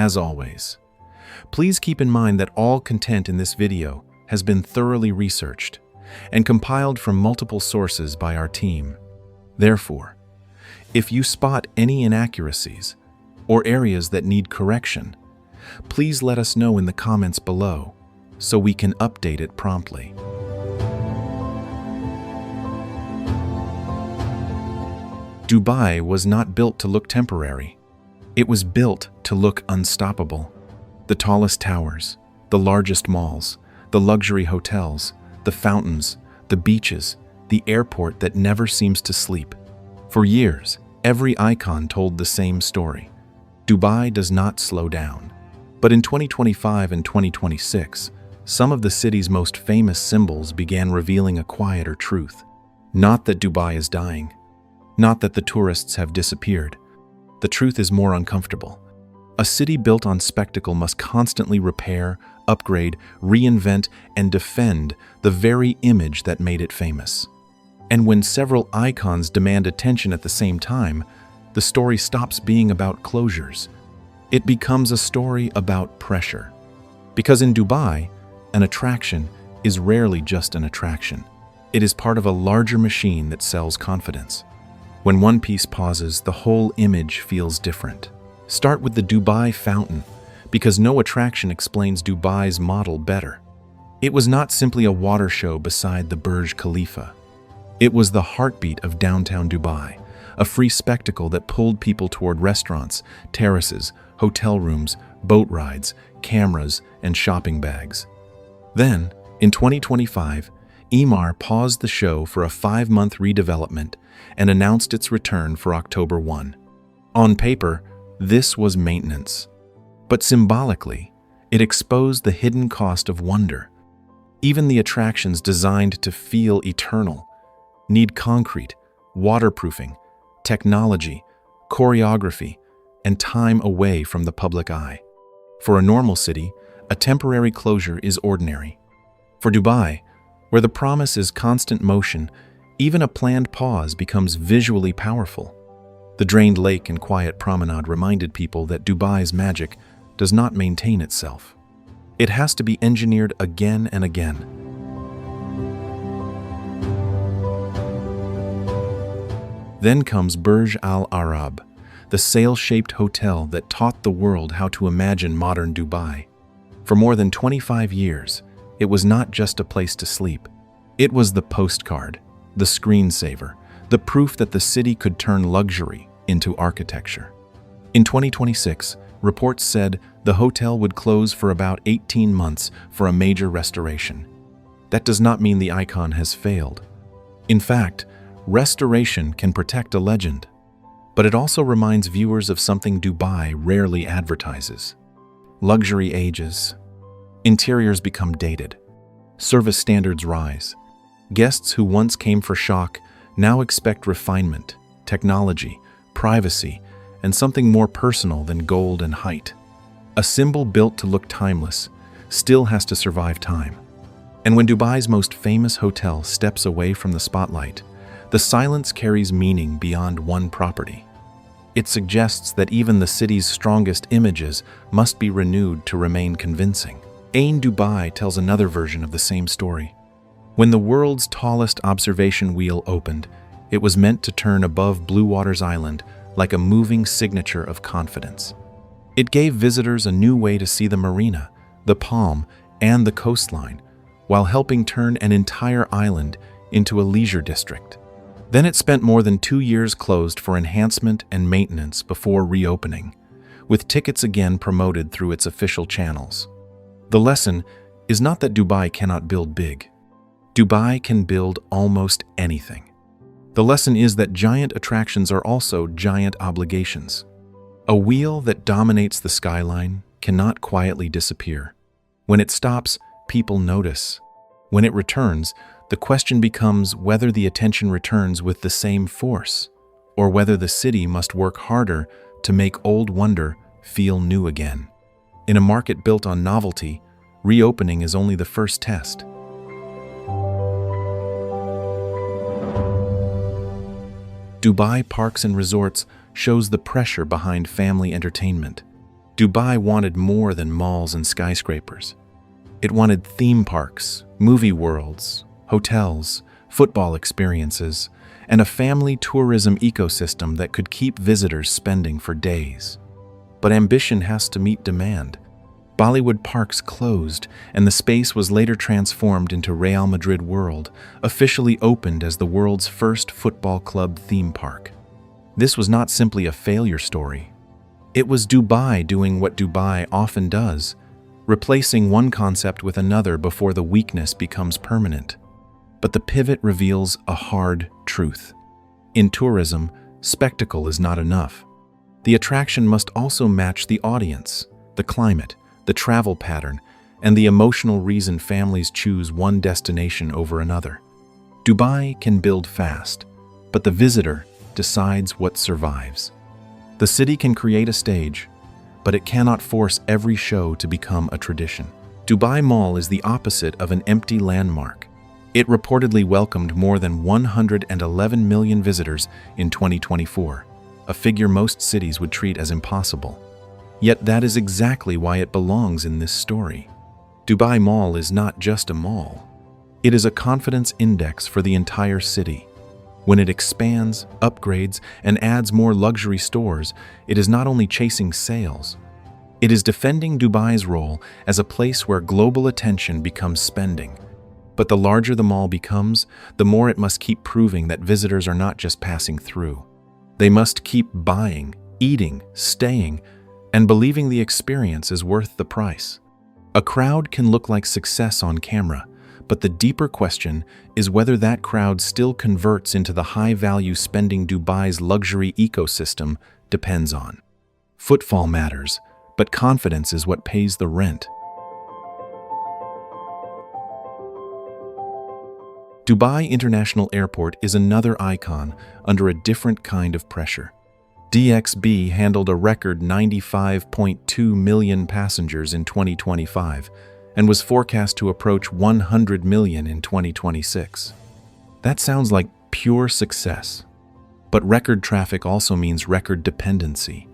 as always. Please keep in mind that all content in this video has been thoroughly researched and compiled from multiple sources by our team. Therefore, if you spot any inaccuracies or areas that need correction, please let us know in the comments below so we can update it promptly. Dubai was not built to look temporary. It was built to look unstoppable. The tallest towers, the largest malls, the luxury hotels, the fountains, the beaches, the airport that never seems to sleep. For years, every icon told the same story. Dubai does not slow down. But in 2025 and 2026, some of the city's most famous symbols began revealing a quieter truth. Not that Dubai is dying. Not that the tourists have disappeared. The truth is more uncomfortable. A city built on spectacle must constantly repair, upgrade, reinvent, and defend the very image that made it famous. And when several icons demand attention at the same time, the story stops being about closures. It becomes a story about pressure. Because in Dubai, an attraction is rarely just an attraction. It is part of a larger machine that sells confidence. When one piece pauses, the whole image feels different. Start with the Dubai fountain, because no attraction explains Dubai's model better. It was not simply a water show beside the Burj Khalifa. It was the heartbeat of downtown Dubai, a free spectacle that pulled people toward restaurants, terraces, hotel rooms, boat rides, cameras, and shopping bags. Then, in 2025, Emaar paused the show for a 5-month redevelopment and announced its return for October 1. On paper, this was maintenance. But symbolically, it exposed the hidden cost of wonder. Even the attractions designed to feel eternal need concrete, waterproofing, technology, choreography, and time away from the public eye. For a normal city, a temporary closure is ordinary. For Dubai, where the promise is constant motion, even a planned pause becomes visually powerful. The drained lake and quiet promenade reminded people that Dubai's magic does not maintain itself. It has to be engineered again and again. Then comes Burj Al Arab, the sail-shaped hotel that taught the world how to imagine modern Dubai. For more than 25 years, it was not just a place to sleep. It was the postcard, the screensaver, the proof that the city could turn luxury into architecture. In 2026, reports said the hotel would close for about 18 months for a major restoration. That does not mean the icon has failed. In fact, restoration can protect a legend. But it also reminds viewers of something Dubai rarely advertises. Luxury ages. Interiors become dated. Service standards rise. Guests who once came for shock now expect refinement, technology, privacy, and something more personal than gold and height. A symbol built to look timeless still has to survive time. And when Dubai's most famous hotel steps away from the spotlight, the silence carries meaning beyond one property. It suggests that even the city's strongest images must be renewed to remain convincing. Ain Dubai tells another version of the same story. When the world's tallest observation wheel opened, it was meant to turn above Blue Waters Island like a moving signature of confidence. It gave visitors a new way to see the marina, the palm, and the coastline, while helping turn an entire island into a leisure district. Then it spent more than 2 years closed for enhancement and maintenance before reopening, with tickets again promoted through its official channels. The lesson is not that Dubai cannot build big. Dubai can build almost anything. The lesson is that giant attractions are also giant obligations. A wheel that dominates the skyline cannot quietly disappear. When it stops, people notice. When it returns, the question becomes whether the attention returns with the same force, or whether the city must work harder to make old wonder feel new again. In a market built on novelty, reopening is only the first test. Dubai Parks and Resorts shows the pressure behind family entertainment. Dubai wanted more than malls and skyscrapers. It wanted theme parks, movie worlds, hotels, football experiences, and a family tourism ecosystem that could keep visitors spending for days. But ambition has to meet demand. Bollywood parks closed, and the space was later transformed into Real Madrid World, officially opened as the world's first football club theme park. This was not simply a failure story. It was Dubai doing what Dubai often does, replacing one concept with another before the weakness becomes permanent. But the pivot reveals a hard truth. In tourism, spectacle is not enough. The attraction must also match the audience, the climate, the travel pattern, and the emotional reason families choose one destination over another. Dubai can build fast, but the visitor decides what survives. The city can create a stage, but it cannot force every show to become a tradition. Dubai Mall is the opposite of an empty landmark. It reportedly welcomed more than 111 million visitors in 2024, a figure most cities would treat as impossible. Yet that is exactly why it belongs in this story. Dubai Mall is not just a mall. It is a confidence index for the entire city. When it expands, upgrades, and adds more luxury stores, it is not only chasing sales. It is defending Dubai's role as a place where global attention becomes spending. But the larger the mall becomes, the more it must keep proving that visitors are not just passing through. They must keep buying, eating, staying, and believing the experience is worth the price. A crowd can look like success on camera, but the deeper question is whether that crowd still converts into the high-value spending Dubai's luxury ecosystem depends on. Footfall matters, but confidence is what pays the rent. Dubai International Airport is another icon under a different kind of pressure. DXB handled a record 95.2 million passengers in 2025 and was forecast to approach 100 million in 2026. That sounds like pure success. But record traffic also means record dependency.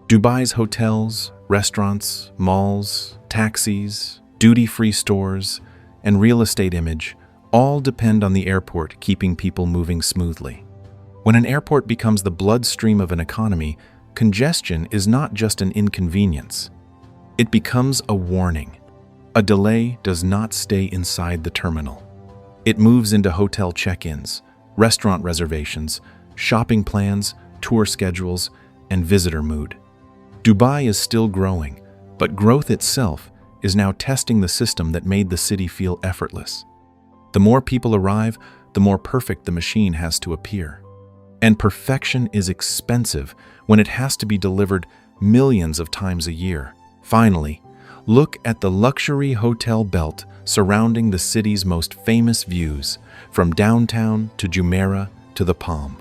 Dubai's hotels, restaurants, malls, taxis, duty-free stores, and real estate image all depend on the airport keeping people moving smoothly. When an airport becomes the bloodstream of an economy, congestion is not just an inconvenience. It becomes a warning. A delay does not stay inside the terminal. It moves into hotel check-ins, restaurant reservations, shopping plans, tour schedules, and visitor mood. Dubai is still growing, but growth itself is now testing the system that made the city feel effortless. The more people arrive, the more perfect the machine has to appear. And perfection is expensive when it has to be delivered millions of times a year. Finally, look at the luxury hotel belt surrounding the city's most famous views, from downtown to Jumeirah to the Palm.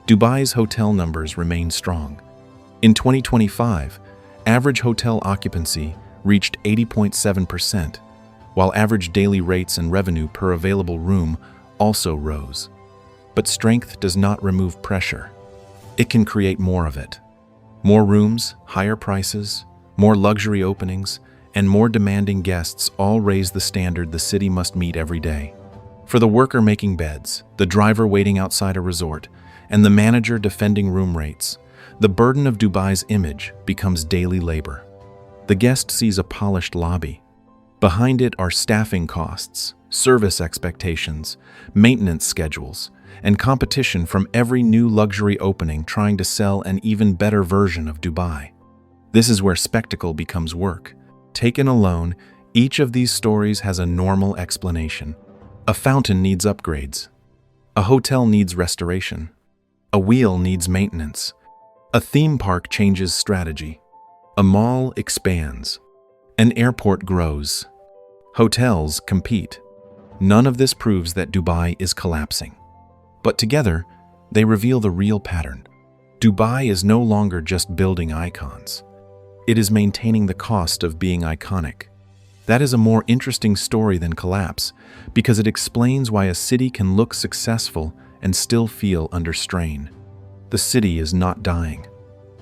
Dubai's hotel numbers remain strong. In 2025, average hotel occupancy reached 80.7%, while average daily rates and revenue per available room also rose. But strength does not remove pressure. It can create more of it. More rooms, higher prices, more luxury openings, and more demanding guests all raise the standard the city must meet every day. For the worker making beds, the driver waiting outside a resort, and the manager defending room rates, the burden of Dubai's image becomes daily labor. The guest sees a polished lobby. Behind it are staffing costs, service expectations, maintenance schedules, and competition from every new luxury opening trying to sell an even better version of Dubai. This is where spectacle becomes work. Taken alone, each of these stories has a normal explanation. A fountain needs upgrades. A hotel needs restoration. A wheel needs maintenance. A theme park changes strategy. A mall expands. An airport grows. Hotels compete. None of this proves that Dubai is collapsing. But together, they reveal the real pattern. Dubai is no longer just building icons. It is maintaining the cost of being iconic. That is a more interesting story than collapse, because it explains why a city can look successful and still feel under strain. The city is not dying.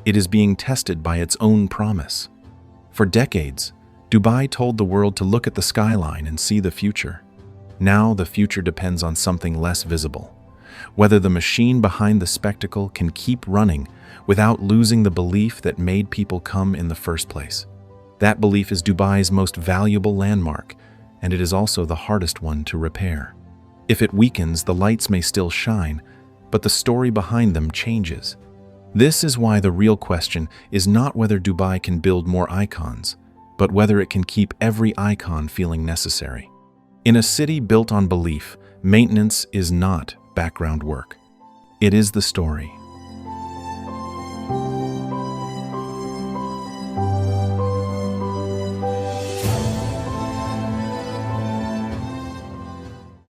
It is being tested by its own promise. For decades, Dubai told the world to look at the skyline and see the future. Now the future depends on something less visible. Whether the machine behind the spectacle can keep running without losing the belief that made people come in the first place. That belief is Dubai's most valuable landmark, and it is also the hardest one to repair. If it weakens, the lights may still shine, but the story behind them changes. This is why the real question is not whether Dubai can build more icons, but whether it can keep every icon feeling necessary. In a city built on belief, maintenance is not background work. It is the story.